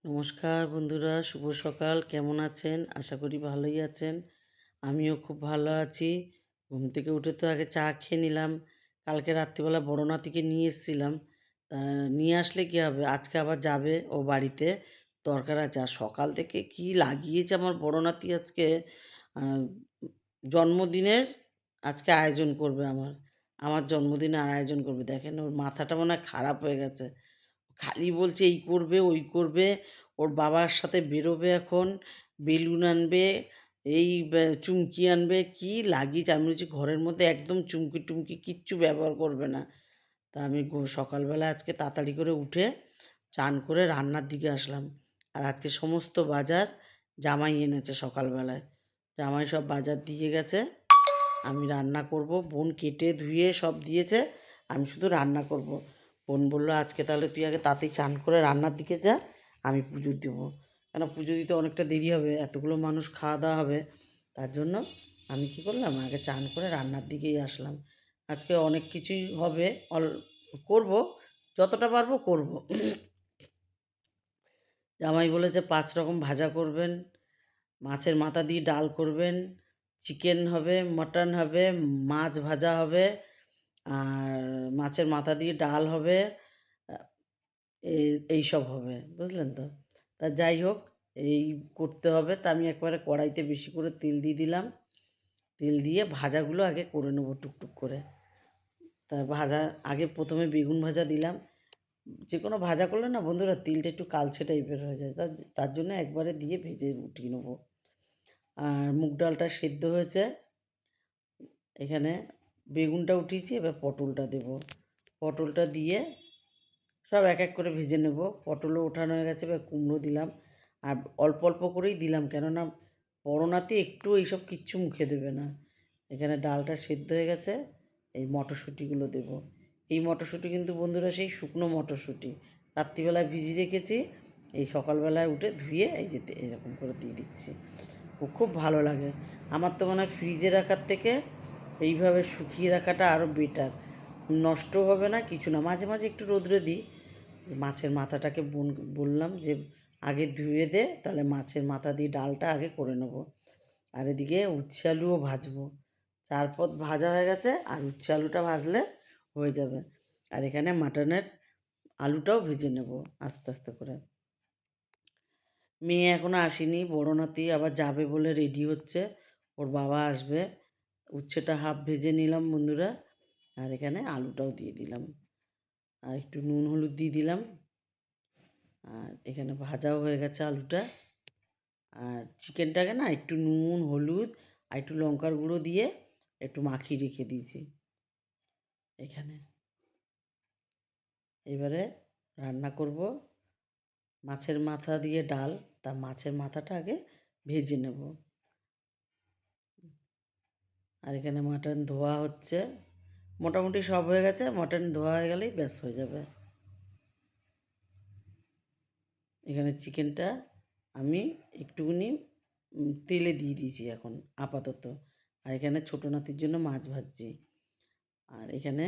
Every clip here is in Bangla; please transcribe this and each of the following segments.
নমস্কার বন্ধুরা, শুভ সকাল। কেমন আছেন? আশা করি ভালোই আছেন। আমিও খুব ভালো আছি। ঘুম থেকে উঠে তো আগে চা খেয়ে নিলাম। কালকে রাত্রিবেলা বড় নাতিকে নিয়ে এসেছিলাম। তা নিয়ে আসলে কী হবে, আজকে আবার যাবে ও বাড়িতে, দরকার আছে। আর সকাল থেকে কী লাগিয়েছে আমার বড় নাতি আজকে, আহ, জন্মদিনের আজকে আয়োজন করবে আমার জন্মদিনের আয়োজন করবে। দেখেন ওর মাথাটা মনে হয় খারাপ হয়ে গেছে। খালি বলছে এই করবে, ওই করবে। ওর বাবার সাথে বেরোবে এখন, বেলুন আনবে, চুমকি আনবে, কী লাগিয়েছে। আমি বলছি ঘরের মধ্যে একদম চুমকি টুমকি কিচ্ছু ব্যবহার করবে না। তা আমি সকালবেলা আজকে তাড়াতাড়ি করে উঠে চান করে রান্নার দিকে আসলাম। আর আজকে সমস্ত বাজার জামাই এনেছে সকালবেলায়। জামাই সব বাজার দিয়ে গেছে। আমি রান্না করব। বোন কেটে ধুয়ে সব দিয়েছে, আমি শুধু রান্না করব। বোন বলল আজকে তাহলে তুই আগে তাড়াতাড়ি চান করে রান্নার দিকে যা, আমি পুজো দেবো। কেন পুজো দিতে অনেকটা দেরি হবে, এতগুলো মানুষ খাওয়া দাওয়া হবে। তার জন্য আমি কী করলাম, আগে চান করে রান্নার দিকেই আসলাম। আজকে অনেক কিছুই হবে, করব, যতটা পারবো করব। জামাই বলেছে 5 রকম ভাজা করবেন, মাছের মাথা দিয়ে ডাল করবেন, চিকেন হবে, মটন হবে, মাছ ভাজা হবে, আর মাছের মাথা দিয়ে ডাল হবে, এইসব হবে, বুঝলেন তো। তা যাই হোক, এই করতে হবে। তা আমি একবারে কড়াইতে বেশি করে তেল দিয়ে দিলাম। তেল দিয়ে ভাজাগুলো আগে করে নেবো টুকটুক করে। তা ভাজা আগে প্রথমে বেগুন ভাজা দিলাম। যে কোনো ভাজা করলে না বন্ধুরা তেলটা একটু কালচে টাইপের হয়ে যায়, তার তার জন্য একবারে দিয়ে ভেজে উঠিয়ে নেবো। আর মুগ ডালটা সেদ্ধ হয়েছে, এখানে বেগুনটা উঠিয়েছি, এবার পটলটা দেব। পটলটা দিয়ে সব এক এক করে ভেজে নেব। পটলও ওঠানো হয়ে গেছে, এবার কুমড়ো দিলাম। আর অল্প অল্প করেই দিলাম, কেননা বড় নাতি একটু এইসব কিচ্ছু মুখে দেবে না। এখানে ডালটা সেদ্ধ হয়ে গেছে, এই মটরশুঁটিগুলো দেব। এই মটরশুঁটি কিন্তু বন্ধুরা সেই শুকনো মটরশুঁটি, রাত্রিবেলায় ভিজিয়ে রেখেছি, এই সকালবেলায় উঠে ধুয়ে এই যে এরকম করে দিয়ে দিচ্ছি। ও খুব ভালো লাগে। আমার তো মনে হয় ফ্রিজে রাখার থেকে এইভাবে শুকিয়ে রাখাটা আরও বেটার। নষ্টও হবে না, কিছু না। মাঝে মাঝে একটু রোদ্রে দিই। মাছের মাথাটাকে বললাম যে আগে ধুয়ে দে, তাহলে মাছের মাথা দিয়ে ডালটা আগে করে নেবো। আর এদিকে উচ্ছে আলুও ভাজবো। 4 পদ ভাজা হয়ে গেছে, আর উচ্ছে আলুটা ভাজলে হয়ে যাবে। আর এখানে মাটনের আলুটাও ভেজে নেব আস্তে আস্তে করে। মেয়ে এখনও আসেনি, বড় নাতি আবার যাবে বলে রেডি হচ্ছে, ওর বাবা আসবে। উচ্ছেটা হাফ ভেজে নিলাম বন্ধুরা, আর এখানে আলুটাও দিয়ে দিলাম, আর একটু নুন হলুদ দিয়ে দিলাম। আর এখানে ভাজাও হয়ে গেছে আলুটা। আর চিকেনটাকে না একটু নুন হলুদ আর একটু লঙ্কার গুঁড়ো দিয়ে একটু মাখিয়ে রেখে দিয়েছি এখানে। এবারে রান্না করব মাছের মাথা দিয়ে ডাল। তা মাছের মাথাটা আগে ভেজে নেব। আর এখানে মাটন ধোয়া হচ্ছে, মোটামুটি সব হয়ে গেছে। মাটন ধোয়া হয়ে গেলেই ব্যাস হয়ে যাবে। এখানে চিকেনটা আমি একটুখানি তেলে দিয়ে দিয়েছি এখন আপাতত। আর এখানে ছোটো নাতির জন্য মাছ ভাজছি। আর এখানে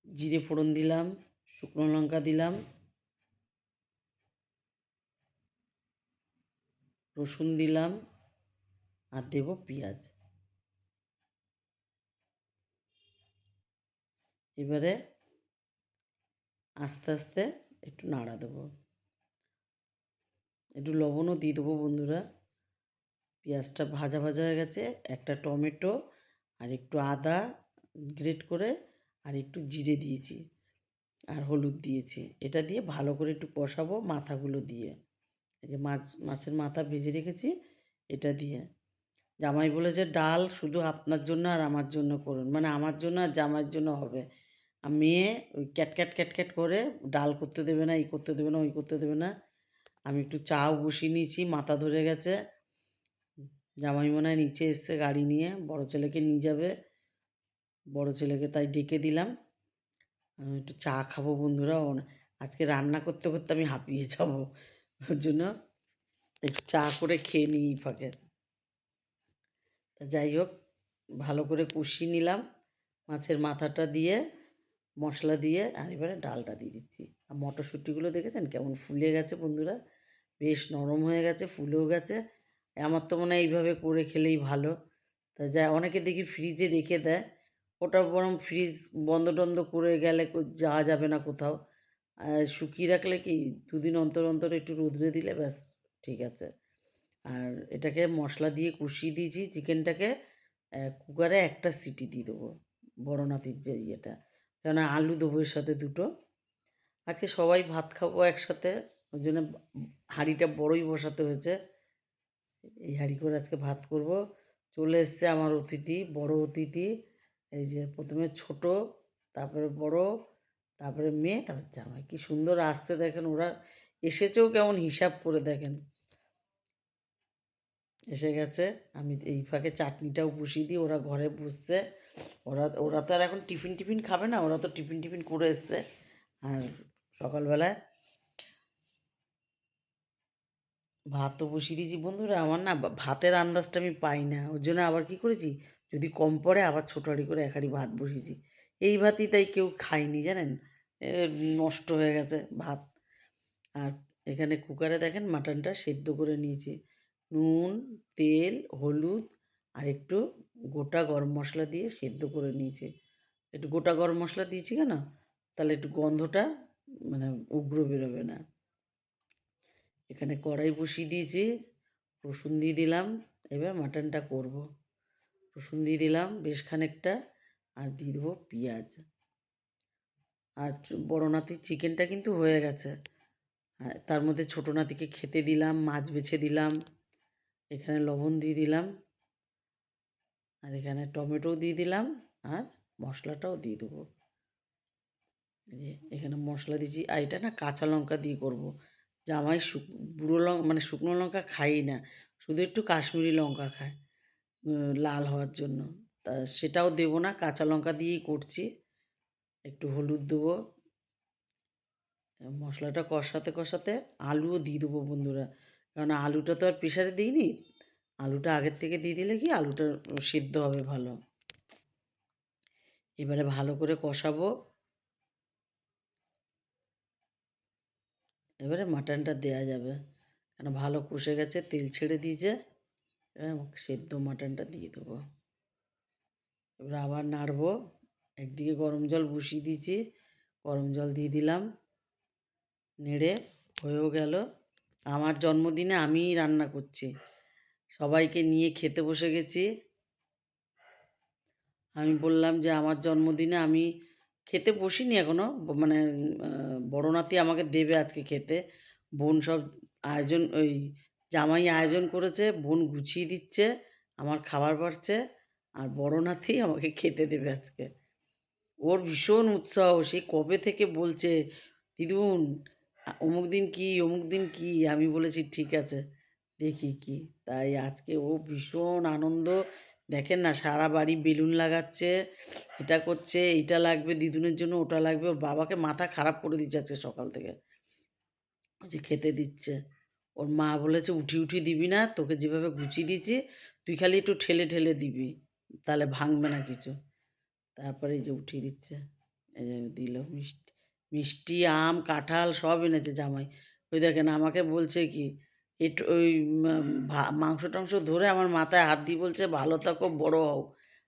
জিরে ফোড়ন দিলাম, শুকনো লঙ্কা দিলাম, রসুন দিলাম, আর দেব পেঁয়াজ। এবারে আস্তে আস্তে একটু নাড়া দেবো, একটু লবণও দিয়ে দেবো বন্ধুরা। পেঁয়াজটা ভাজা ভাজা হয়ে গেছে। একটা টমেটো আর একটু আদা গ্রেট করে আর একটু জিরে দিয়েছি, আর হলুদ দিয়েছি। এটা দিয়ে ভালো করে একটু কষাবো মাথাগুলো দিয়ে। এই যে মাছের মাথা ভেজে রেখেছি, এটা দিয়ে। জামাই বলেছে ডাল শুধু আপনার জন্য আর আমার জন্য করুন, মানে আমার জন্য আর জামাইয়ের জন্য হবে। আর মেয়ে ওই ক্যাটক্যাট ক্যাটক্যাট করে ডাল করতে দেবে না, এই করতে দেবে না, ওই করতে দেবে না। আমি একটু চাও বসিয়ে নিয়েছি, মাথা ধরে গেছে। জামাই মনে হয় নিচে এসছে গাড়ি নিয়ে, বড় ছেলেকে নিয়ে যাবে। বড় ছেলেকে তাই ডেকে দিলাম। আমি একটু চা খাবো বন্ধুরা। আজকে রান্না করতে করতে আমি হাঁপিয়ে যাবো, ওর জন্য একটু চা করে খেয়ে নিই ফাঁকে। তা যাই হোক, ভালো করে কষিয়ে নিলাম মাছের মাথাটা দিয়ে, মশলা দিয়ে। আর এবারে ডালটা দিয়ে দিচ্ছি। আর মটরশুঁটিগুলো দেখেছেন কেমন ফুলে গেছে বন্ধুরা, বেশ নরম হয়ে গেছে, ফুলেও গেছে। আমার তো মনে হয় এইভাবে করে খেলেই ভালো। তা যা অনেকে দেখি ফ্রিজে রেখে দেয়, ওটা বরং ফ্রিজ বন্ধ টন্ধ করে গেলে যাওয়া যাবে না কোথাও। শুকিয়ে রাখলে কি 2 দিন অন্তর অন্তর একটু রোদ্রে দিলে ব্যাস ঠিক আছে। আর এটাকে মশলা দিয়ে কষিয়ে দিয়েছি চিকেনটাকে। কুকারে একটা সিটি দিয়ে দেবো, বড় নাতির যে ইয়েটা, কেননা আলু দেবো এর সাথে দুটো। আজকে সবাই ভাত খাবো একসাথে, ওই জন্য হাঁড়িটা বড়ই বসাতে হয়েছে। এই হাঁড়ি করে আজকে ভাত করব। চলে এসছে আমার অতিথি, বড় অতিথি। এই যে প্রথমে ছোট, তারপরে বড়, তারপরে মেয়ে, তারপর জামাই। কি সুন্দর আসছে দেখেন, ওরা এসেছেও কেমন হিসাব করে দেখেন। এসে গেছে, আমি এই ফাঁকে চাটনিটাও বসিয়ে দিই, ওরা ঘরে বসছে। ওরা ওরা তো আর এখন টিফিন টিফিন খাবে না, ওরা তো টিফিন টিফিন করে এসছে। আর সকালবেলায় ভাতও বসিয়ে দিয়েছি বন্ধুরা। আমার না ভাতের আন্দাজটা আমি পাই না, ওর জন্য আবার কি করেছি, যদি কম পড়ে আবার ছোটো হাঁড়ি করে 1 হাঁড়ি ভাত বসিয়েছি। এই ভাতই তাই কেউ খায়নি জানেন, এ নষ্ট হয়ে গেছে ভাত। আর এখানে কুকারে দেখেন মাটনটা সেদ্ধ করে নিয়েছি, নুন, তেল, হলুদ আর একটু গোটা গরম মশলা দিয়ে সেদ্ধ করে নিয়েছি। একটু গোটা গরম মশলা দিয়েছি কেন, তাহলে একটু গন্ধটা মানে উগ্র বেরোবে না। এখানে কড়াই বসিয়ে দিয়েছি, রসুন দিয়ে দিলাম। এবার মাটনটা করব। রসুন দিয়ে দিলাম বেশ খানিকটা, আর দিয়ে দেবো পেঁয়াজ। আর বড় নাতির চিকেনটা কিন্তু হয়ে গেছে। তার মধ্যে ছোটো নাতিকে খেতে দিলাম, মাছ বেছে দিলাম, এখানে লবণ দিয়ে দিলাম, আর এখানে টমেটোও দিয়ে দিলাম, আর মশলাটাও দিয়ে দেবো। এখানে মশলা দিয়েছি, আর এটা না কাঁচা লঙ্কা দিয়ে করবো। জামাই বুড়ো লঙ্কা মানে শুকনো লঙ্কা খাই না, শুধু একটু কাশ্মীরি লঙ্কা খায় লাল হওয়ার জন্য। তা সেটাও দেবো না, কাঁচা লঙ্কা দিয়েই করছি। একটু হলুদ দেবো। মশলাটা কষাতে কষাতে আলুও দিয়ে দেবো বন্ধুরা, কারণ আলুটা তো আর প্রেশারে দিইনি। আলুটা আগের থেকে দিয়ে দিলে কি আলুটা সিদ্ধ হবে ভালো। এবারে ভালো করে কষাবো। এবারে মাটনটা দেওয়া যাবে, কেন ভালো কষে গেছে, তেল ছেড়ে দিয়েছে। এবার সেদ্ধ মাটনটা দিয়ে দেবো। এবার আবার নাড়বো। একদিকে গরম জল বসিয়ে দিয়েছি, গরম জল দিয়ে দিলাম, নেড়ে হয়েও গেল। আমার জন্মদিনে আমিই রান্না করছি, সবাইকে নিয়ে খেতে বসে গেছি। আমি বললাম যে আমার জন্মদিনে আমি খেতে বসিনি এখনও, মানে বড় নাতি আমাকে দেবে আজকে খেতে। বোন সব আয়োজন, ওই জামাই আয়োজন করেছে, বোন গুছিয়ে দিচ্ছে, আমার খাবার বাড়ছে, আর বড় নাতি আমাকে খেতে দেবে আজকে। ওর ভীষণ উৎসাহ, সেই কবে থেকে বলছে দিদুন অমুক দিন কী অমুক দিন কী। আমি বলেছি ঠিক আছে দেখি কি। তাই আজকে ও ভীষণ আনন্দ। দেখেন না, সারা বাড়ি বেলুন লাগাচ্ছে, এটা করছে, এইটা লাগবে দিদুনের জন্য, ওটা লাগবে। ওর বাবাকে মাথা খারাপ করে দিচ্ছে আজকে সকাল থেকে, যে খেতে দিচ্ছে। ওর মা বলেছে উঠি উঠি দিবি না, তোকে যেভাবে গুছিয়ে দিয়েছি তুই খালি একটু ঠেলে ঠেলে দিবি, তাহলে ভাঙবে না কিছু। তারপরে এই যে উঠিয়ে দিচ্ছে, এই যে দিল মিষ্টি, মিষ্টি আম কাঁঠাল সব এনেছে জামাই। ওই দেখেন আমাকে বলছে কি, একটু ওই মাংস টাংস ধরে আমার মাথায় হাত দিয়ে বলছে ভালো থাকো, বড় হও।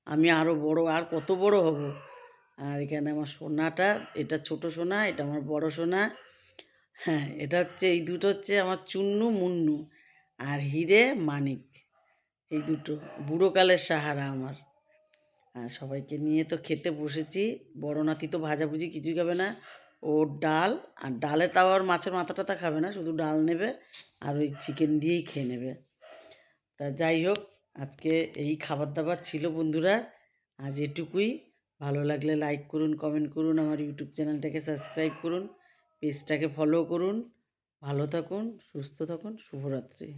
আমি আরও বড়, আর কত বড় হব। আর এখানে আমার সোনাটা, এটা ছোট সোনা, এটা আমার বড় সোনা। হ্যাঁ, এটা হচ্ছে, এই দুটো হচ্ছে আমার চুন্নু মুন্নু, আর হিরে মানিক। এই দুটো বুড়োকালের সাহারা আমার। আর সবাইকে নিয়ে তো খেতে বসেছি। বড় নাতি তো ভাজাভুজি কিছুই খাবে না, ও ডাল, আর ডালে তাও আর মাছের মাথা টাথা খাবে না, শুধু ডাল নেবে আর ওই চিকেন দিয়েই খেয়ে নেবে। তা যাই হোক, আজকে এই খাবার দাবার ছিল বন্ধুরা, আজ এটুকুই। ভালো লাগলে লাইক করুন, কমেন্ট করুন, আমার ইউটিউব চ্যানেলটাকে সাবস্ক্রাইব করুন, পেজটাকে ফলো করুন। ভালো থাকুন, সুস্থ থাকুন, শুভরাত্রি।